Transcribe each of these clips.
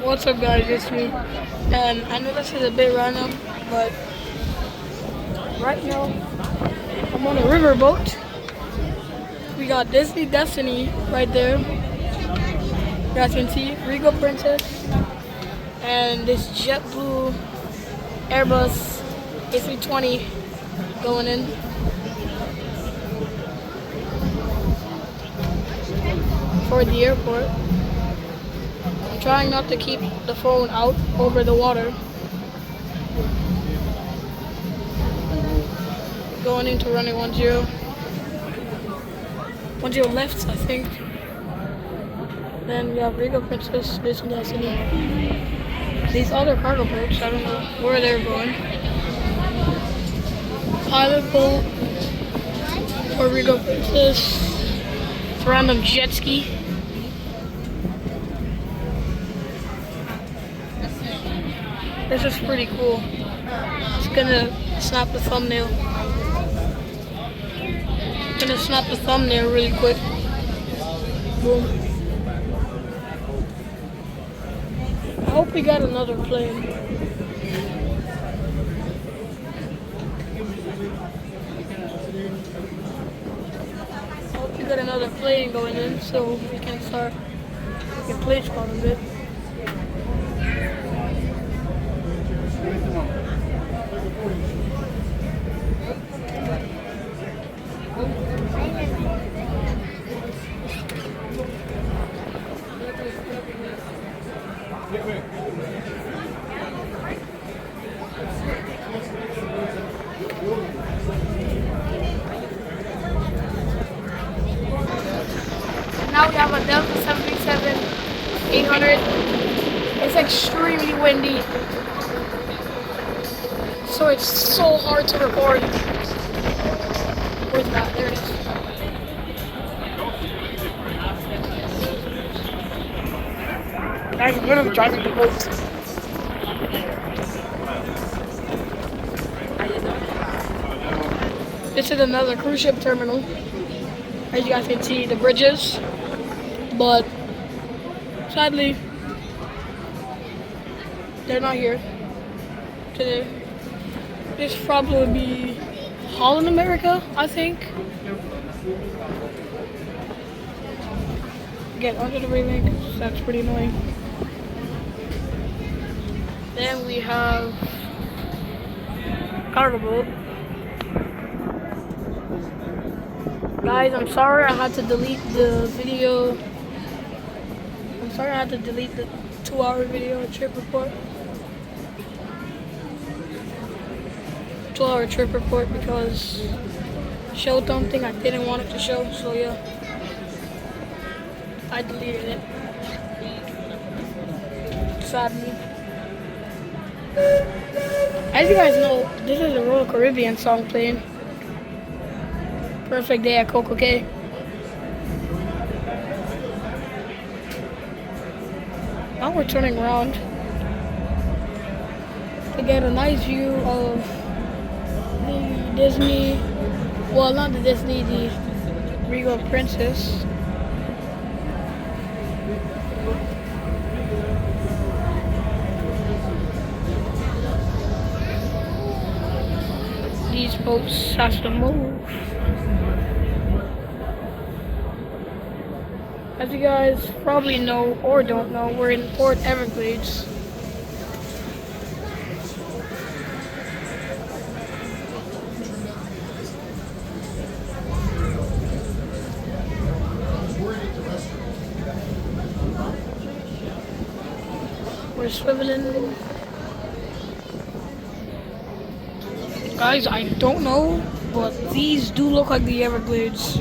What's up, guys? It's me. And I know this is a bit random, but right now I'm on a riverboat. We got Disney Destiny right there. You guys can see Regal Princess and this JetBlue Airbus A320 going in. For the airport. I'm trying not to keep the phone out over the water. Going into running 10. 10 left, I think. Then we have Regal Princess, Disney Destiny. These other cargo boats, I don't know where they're going. Pilot boat for Regal Princess. It's a random jet ski. This is pretty cool. Just gonna snap the thumbnail. Gonna snap the thumbnail really quick. Boom. I hope we got another plane. I hope we got another plane going in so we can start making plane squad a bit. Now we have a Delta 737-800. It's extremely windy, so it's so hard to record. Where's that? There it is. Guys, I'm literally driving the boat. This is another cruise ship terminal. As you guys can see, the bridges, but sadly, they're not here today. This probably would be Holland America, I think. Get under the railing, because that's pretty annoying. Then we have cargo boat. Guys, I'm sorry I had to delete the video. I'm sorry I had to delete the 2-hour video trip report. 2-hour trip report because showed something I didn't want it to show, so yeah. I deleted it. Sadly. As you guys know, this is a Royal Caribbean song playing. Perfect day at Coco Cay. Now we're turning around to get a nice view of the Disney, well, not the Disney, the Regal Princess. These boats have to move. As you guys probably know or don't know, we're in Port Everglades. We're swiveling. Guys, I don't know, but these do look like the Everglades.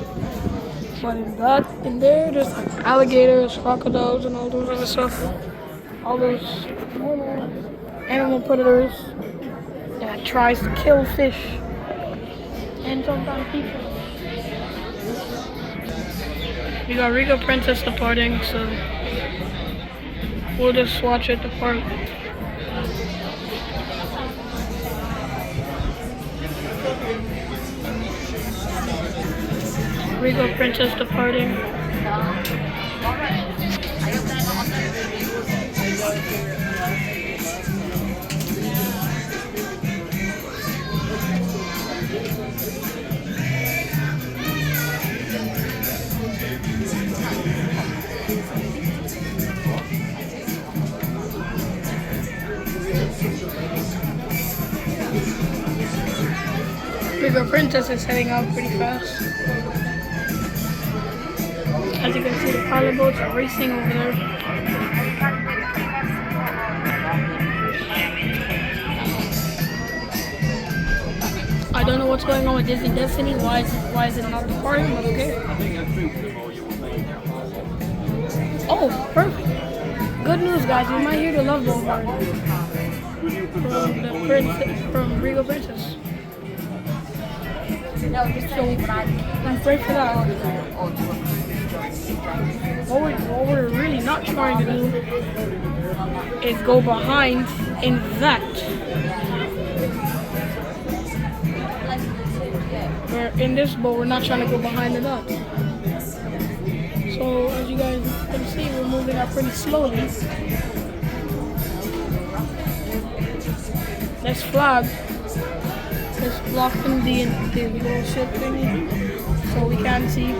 But in there, there's like alligators, crocodiles, and all those other stuff. All those normal animal predators that tries to kill fish and sometimes people. We got Regal Princess departing, so we'll just watch it depart. Regal Princess departing. Bigger Princess is heading out pretty fast. As you can see, the pilot boats are racing over there. I don't know what's going on with Disney Destiny. Why is it not departing? But okay. Oh, perfect. Good news, guys. We might hear the Love Boulevard from Regal Princess. So I'm pray for that. What we're really not trying to do is go behind in that. In this boat, we're not trying to go behind in that. So as you guys can see, we're moving up pretty slowly. This flag is blocking the little ship thingy, so we can't see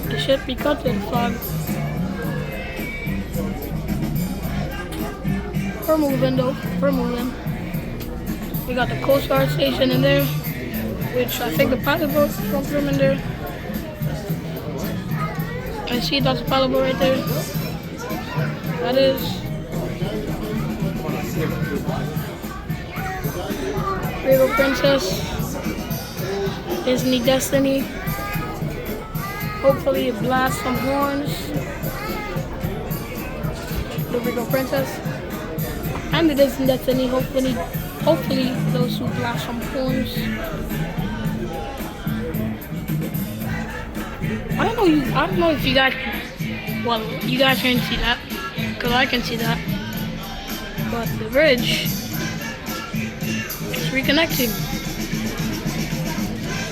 the ship because of the flag. We're moving though, we're moving. We got the Coast Guard station in there, which I think the pilot boat comes from in there. I see that's a pilot boat right there. That is Regal Princess, Disney Destiny. Hopefully it blasts some horns. The Regal Princess and the Disney Destiny. Hopefully those who blast some horns. I don't know if you guys, well, you guys can see that, because I can see that. But the bridge is reconnecting.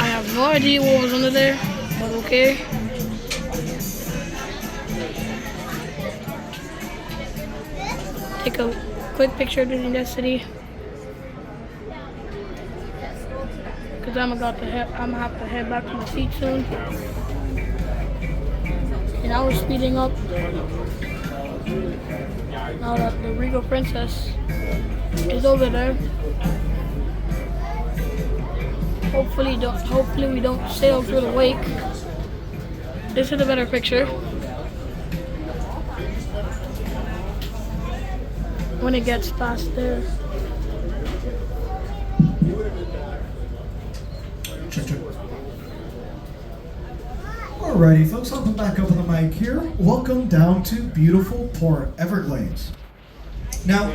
I have no idea what was under there, but okay. Take a quick picture of Disney Destiny. Because I'm gonna have to head back to my seat soon. And now we're speeding up. Now that the Regal Princess is over there. Hopefully we don't sail through the wake. This is a better picture. When it gets past there. Alrighty, folks, I'll come back up on the mic here. Welcome down to beautiful Port Everglades. Now,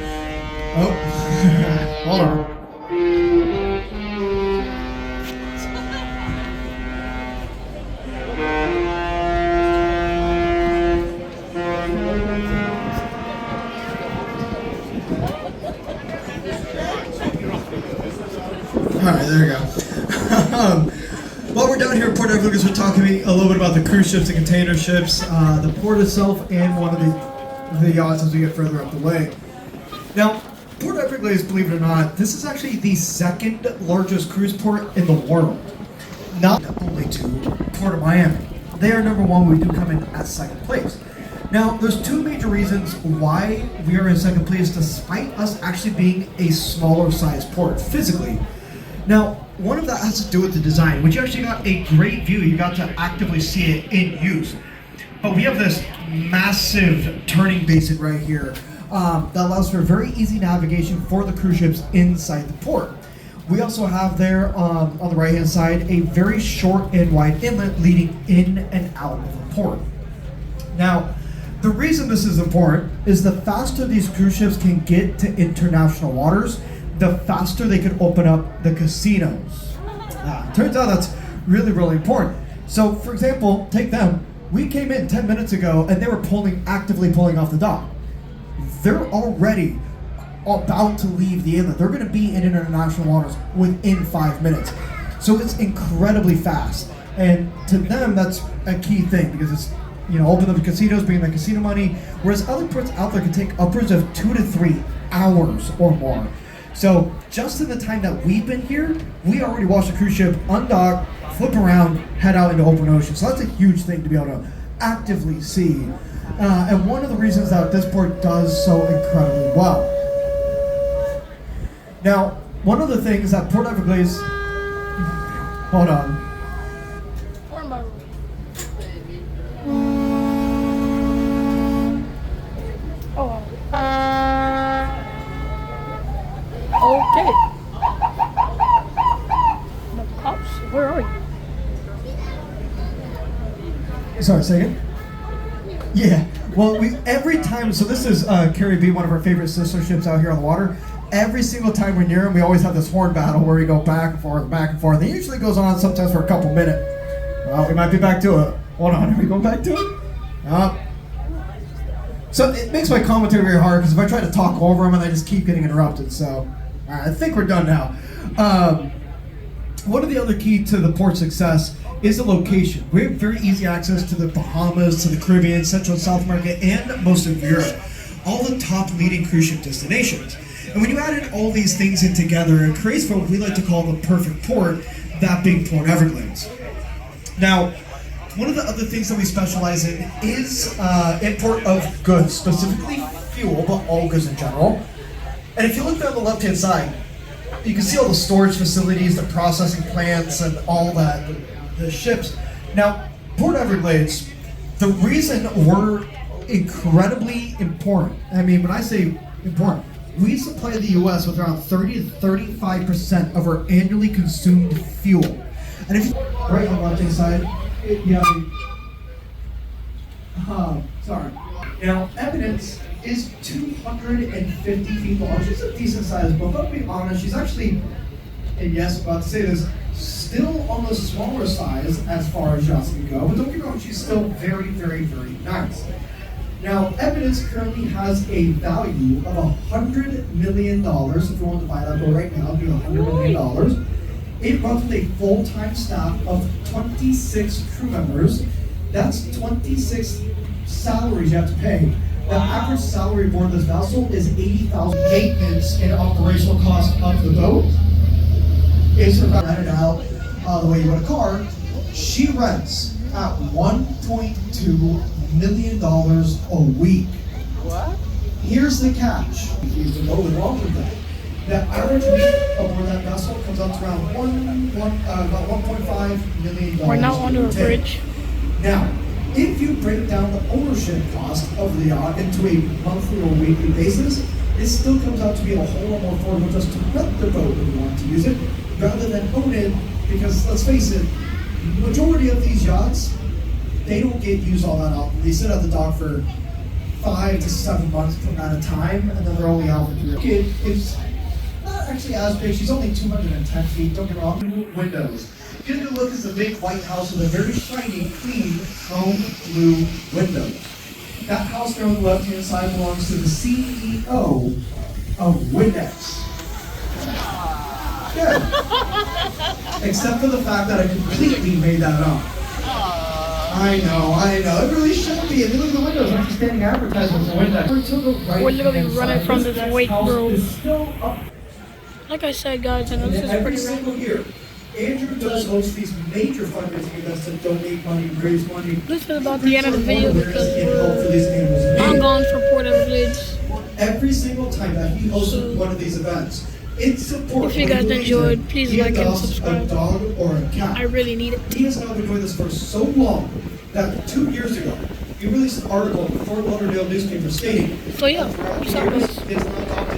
hold on. Alright, there we go. While we're down here at Port Everglades, we're talking a little bit about the cruise ships and container ships, the port itself, and one of the yachts as we get further up the lake. Now, Port Everglades, believe it or not, this is actually the second largest cruise port in the world. Not only to Port of Miami. They are number one, we do come in at second place. Now, there's two major reasons why we are in second place, despite us actually being a smaller size port, physically. Now, one of that has to do with the design, which you actually got a great view. You got to actively see it in use. But we have this massive turning basin right here that allows for very easy navigation for the cruise ships inside the port. We also have there on the right-hand side a very short and wide inlet leading in and out of the port. Now, the reason this is important is the faster these cruise ships can get to international waters, the faster they can open up the casinos. Turns out that's really, really important. So, for example, take them. We came in 10 minutes ago and they were actively pulling off the dock. They're already about to leave the inlet. They're going to be in international waters within 5 minutes. So it's incredibly fast. And to them, that's a key thing because it's open the casinos, bring in the casino money, whereas other ports out there can take upwards of 2 to 3 hours or more. So just in the time that we've been here, we already watched the cruise ship undock, flip around, head out into open ocean. So that's a huge thing to be able to actively see. And one of the reasons that this port does so incredibly well. Now, one of the things that Port Everglades, hold on. Oh. Okay. The cops, where are you? Sorry, say again? Yeah. Well, every time, so this is Carrie B, one of our favorite sister ships out here on the water. Every single time we're near them, we always have this horn battle where we go back and forth, back and forth. It usually goes on sometimes for a couple minutes. Well, we might be back to it. Hold on, are we going back to it? So it makes my commentary very hard because if I try to talk over them and I just keep getting interrupted. So, all right, I think we're done now. One of the other key to the port's success is the location. We have very easy access to the Bahamas, to the Caribbean, Central and South America, and most of Europe. All the top leading cruise ship destinations. And when you add in all these things in together, it creates what we like to call the perfect port, that being Port Everglades. Now, one of the other things that we specialize in is import of goods, specifically fuel, but all goods in general. And if you look down the left-hand side, you can see all the storage facilities, the processing plants, and all that, the ships. Now, Port Everglades, the reason we're incredibly important, I mean, when I say important, we supply the U.S. with around 30 to 35% of our annually consumed fuel. And if you right on the left-hand side, sorry. Now, Eminence is 250 feet long. She's a decent sized boat, but to be honest, she's actually, and yes, I'm about to say this, still on the smaller size as far as yachts can go, but don't get me wrong, she's still very, very, very nice. Now, Eminence currently has a value of $100 million. If you want to buy that boat right now, it'd be $100 million. It runs with a full-time staff of 26 crew members. That's 26 salaries you have to pay. The average salary aboard this vessel is $80,000. Maintenance and operational cost of the boat is about rented out the way you would a car. She rents at $1.2 million a week. What? Here's the catch. Here's the low and wrong with that. The average week aboard that vessel comes up to around about $1.5 million. We're now under a bridge. Now, if you break down the ownership cost of the yacht into a monthly or weekly basis, it still comes out to be a whole lot more affordable just to rent the boat when you want to use it, rather than own it, because let's face it, the majority of these yachts, they don't get used all that often. They sit at the dock for 5 to 7 months at a time, and then they're only out for 3 years. Kid is not actually as big. She's only 210 feet, don't get me wrong. Windows. Get a good look at the big white house with a very shiny, clean, chrome blue windows. That house there on the left-hand side belongs to the CEO of Windex. Good. Except for the fact that I completely made that up. I know. It really should be. If you look at the windows, aren't you standing advertisements for Windex? We're literally running from this wake, bro. Like I said, guys, I know this is Every pretty single random. year, Andrew does host these major fundraising events to donate money, raise money. This is about the end of the video because for these animals. I'm gone for Port Everglades. Every single time that he hosts one of these events, it's support. If you guys enjoyed, please like and subscribe. A dog or a cat. I really need it. He has now been doing this for so long that 2 years ago, he released an article in the Fort Lauderdale newspaper stating, So yeah, throughout what's the up, years, guys? it's not